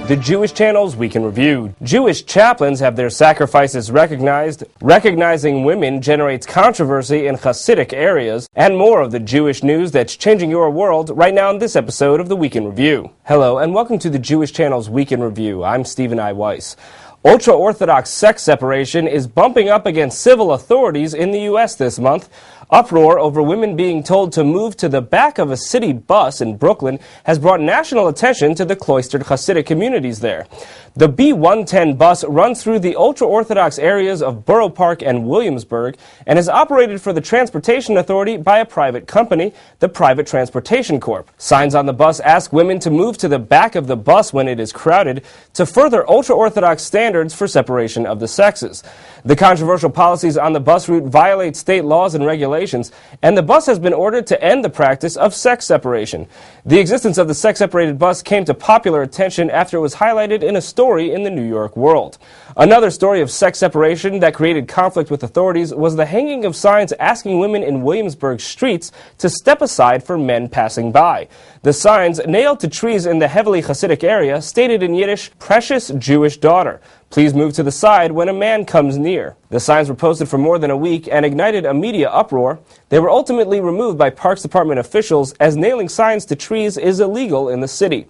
The Jewish Channel's Week in Review. Jewish chaplains have their sacrifices recognized. Recognizing women generates controversy in Hasidic areas. And more of the Jewish news that's changing your world right now in this episode of the Week in Review. Hello and welcome to the Jewish Channel's Week in Review. I'm Stephen I. Weiss. Ultra-Orthodox sex separation is bumping up against civil authorities in the U.S. this month. Uproar over women being told to move to the back of a city bus in Brooklyn has brought national attention to the cloistered Hasidic communities there. The B-110 bus runs through the ultra-Orthodox areas of Borough Park and Williamsburg and is operated for the Transportation Authority by a private company, the Private Transportation Corp. Signs on the bus ask women to move to the back of the bus when it is crowded to further ultra-Orthodox standards for separation of the sexes. The controversial policies on the bus route violate state laws and regulations, and the bus has been ordered to end the practice of sex separation. The existence of the sex-separated bus came to popular attention after it was highlighted in a story in the New York World. Another story of sex separation that created conflict with authorities was the hanging of signs asking women in Williamsburg streets to step aside for men passing by. The signs, nailed to trees in the heavily Hasidic area, stated in Yiddish, "Precious Jewish daughter. Please move to the side when a man comes near." The signs were posted for more than a week and ignited a media uproar. They were ultimately removed by Parks Department officials as nailing signs to trees is illegal in the city.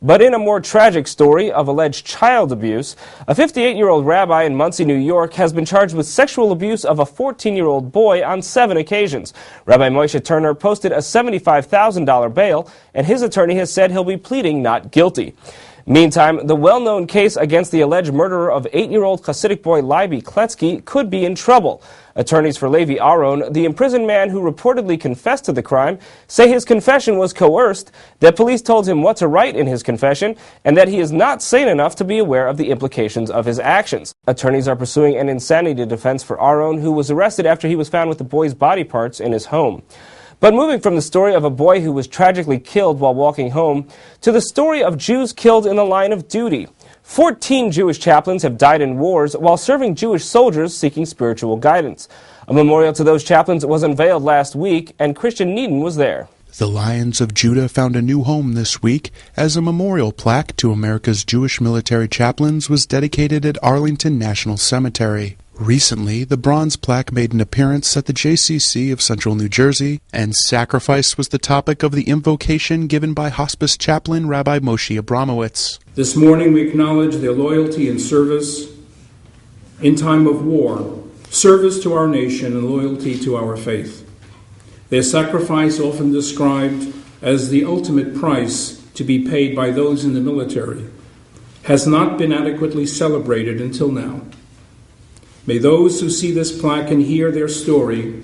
But in a more tragic story of alleged child abuse, a 58-year-old rabbi in Muncie, New York, has been charged with sexual abuse of a 14-year-old boy on 7 occasions. Rabbi Moshe Turner posted a $75,000 bail, and his attorney has said he'll be pleading not guilty. Meantime, the well-known case against the alleged murderer of 8-year-old Hasidic boy Leiby Kletzky could be in trouble. Attorneys for Levi Aron, the imprisoned man who reportedly confessed to the crime, say his confession was coerced, that police told him what to write in his confession, and that he is not sane enough to be aware of the implications of his actions. Attorneys are pursuing an insanity defense for Aron, who was arrested after he was found with the boy's body parts in his home. But moving from the story of a boy who was tragically killed while walking home to the story of Jews killed in the line of duty. 14 Jewish chaplains have died in wars while serving Jewish soldiers seeking spiritual guidance. A memorial to those chaplains was unveiled last week, and Christian Needon was there. The Lions of Judah found a new home this week as a memorial plaque to America's Jewish military chaplains was dedicated at Arlington National Cemetery. Recently, the bronze plaque made an appearance at the JCC of Central New Jersey, and sacrifice was the topic of the invocation given by hospice chaplain Rabbi Moshe Abramowitz. This morning we acknowledge their loyalty and service in time of war, service to our nation and loyalty to our faith. Their sacrifice, often described as the ultimate price to be paid by those in the military, has not been adequately celebrated until now. May those who see this plaque and hear their story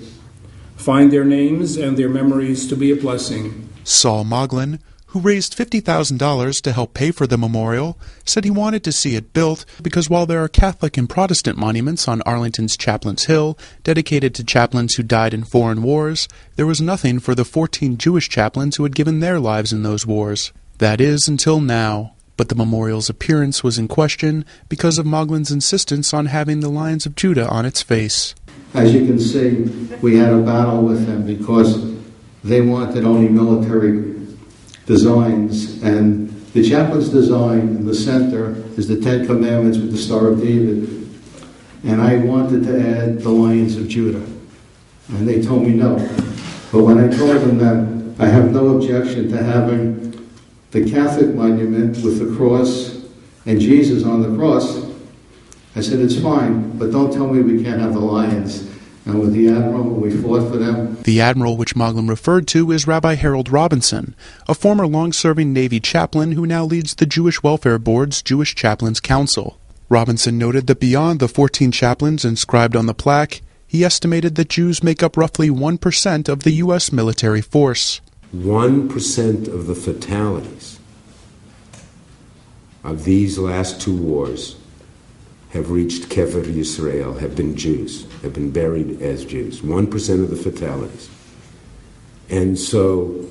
find their names and their memories to be a blessing. Saul Moglin, who raised $50,000 to help pay for the memorial, said he wanted to see it built because while there are Catholic and Protestant monuments on Arlington's Chaplains Hill dedicated to chaplains who died in foreign wars, there was nothing for the 14 Jewish chaplains who had given their lives in those wars. That is, until now. But the memorial's appearance was in question because of Moglin's insistence on having the Lions of Judah on its face. As you can see, we had a battle with them because they wanted only military designs, and the chaplain's design in the center is the 10 Commandments with the Star of David, and I wanted to add the Lions of Judah, and they told me no. But when I told them that I have no objection to having the Catholic monument with the cross and Jesus on the cross, I said, it's fine, but don't tell me we can't have the lions. And with the Admiral, we fought for them. The Admiral which Moglin referred to is Rabbi Harold Robinson, a former long-serving Navy chaplain who now leads the Jewish Welfare Board's Jewish Chaplains Council. Robinson noted that beyond the 14 chaplains inscribed on the plaque, he estimated that Jews make up roughly 1% of the U.S. military force. 1% of the fatalities of these last 2 wars have reached Kever Yisrael, have been Jews, have been buried as Jews. 1% of the fatalities. And so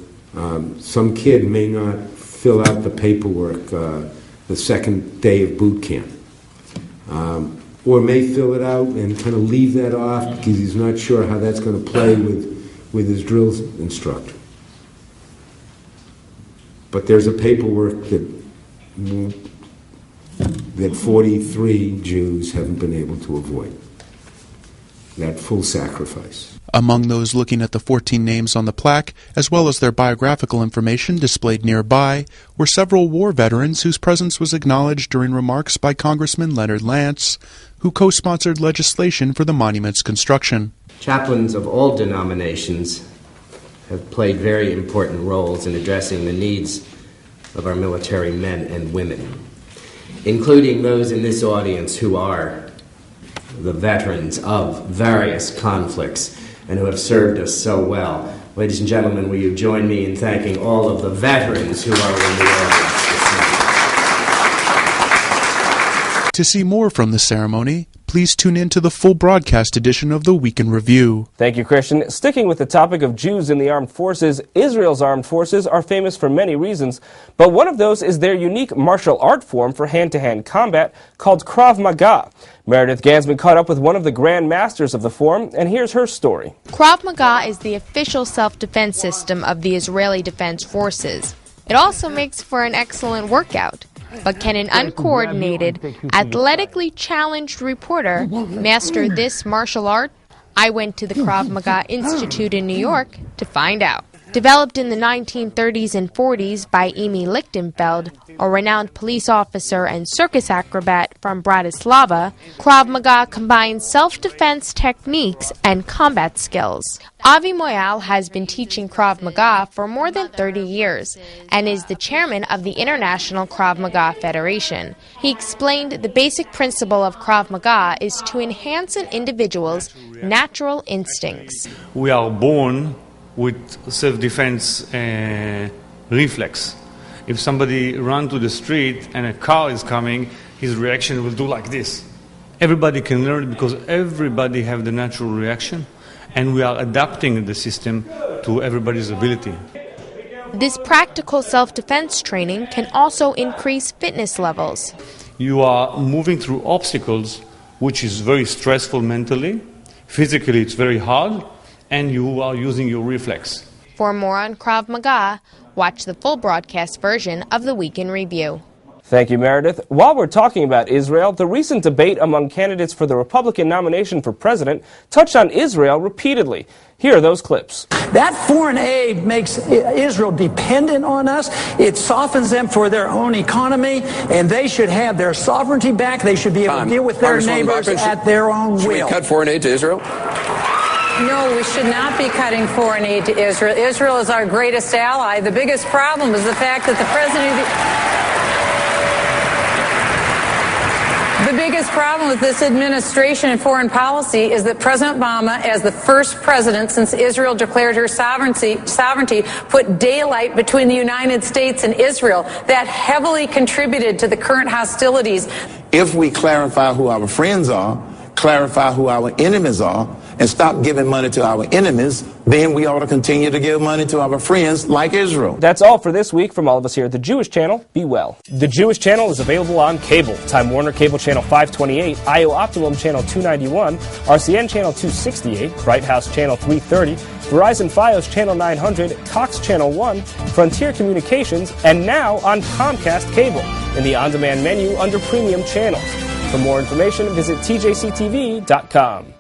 some kid may not fill out the paperwork the second day of boot camp, or may fill it out and kind of leave that off because he's not sure how that's going to play with his drill instructor. But there's a paperwork that that 43 Jews haven't been able to avoid. That full sacrifice. Among those looking at the 14 names on the plaque, as well as their biographical information displayed nearby, were several war veterans whose presence was acknowledged during remarks by Congressman Leonard Lance, who co-sponsored legislation for the monument's construction. Chaplains of all denominations have played very important roles in addressing the needs of our military men and women, including those in this audience who are the veterans of various conflicts and who have served us so well. Ladies and gentlemen, will you join me in thanking all of the veterans who are in the audience this morning? To see more from the ceremony, please tune in to the full broadcast edition of the Week in Review. Thank you, Christian. Sticking with the topic of Jews in the armed forces, Israel's armed forces are famous for many reasons, but one of those is their unique martial art form for hand-to-hand combat called Krav Maga. Meredith Gansman caught up with one of the grand masters of the form, and here's her story. Krav Maga is the official self-defense system of the Israeli Defense Forces. It also makes for an excellent workout. But can an uncoordinated, athletically challenged reporter master this martial art? I went to the Krav Maga Institute in New York to find out. Developed in the 1930s and 40s by Emi Lichtenfeld, a renowned police officer and circus acrobat from Bratislava, Krav Maga combines self-defense techniques and combat skills. Avi Moyal has been teaching Krav Maga for more than 30 years and is the chairman of the International Krav Maga Federation. He explained the basic principle of Krav Maga is to enhance an individual's natural instincts. We are born with self-defense reflex. If somebody runs to the street and a car is coming, his reaction will do like this. Everybody can learn it because everybody have the natural reaction, and we are adapting the system to everybody's ability. This practical self-defense training can also increase fitness levels. You are moving through obstacles, which is very stressful mentally. Physically, it's very hard, and you are using your reflex. For more on Krav Maga, watch the full broadcast version of the Week in Review. Thank you, Meredith. While we're talking about Israel, the recent debate among candidates for the Republican nomination for president touched on Israel repeatedly. Here are those clips. That foreign aid makes Israel dependent on us. It softens them for their own economy, and they should have their sovereignty back. They should be able to deal with their neighbors at their own will. Should we cut foreign aid to Israel? No, we should not be cutting foreign aid to Israel. Israel is our greatest ally. The biggest problem is the fact that the biggest problem with this administration and foreign policy is that President Obama, as the first president since Israel declared her sovereignty, put daylight between the United States and Israel. That heavily contributed to the current hostilities. If we clarify who our friends are, clarify who our enemies are, and stop giving money to our enemies, then we ought to continue to give money to our friends like Israel. That's all for this week from all of us here at the Jewish Channel. Be well. The Jewish Channel is available on cable. Time Warner Cable Channel 528, IO Optimum Channel 291, RCN Channel 268, Bright House Channel 330, Verizon Fios Channel 900, Cox Channel 1, Frontier Communications, and now on Comcast Cable in the on-demand menu under Premium Channels. For more information, visit tjctv.com.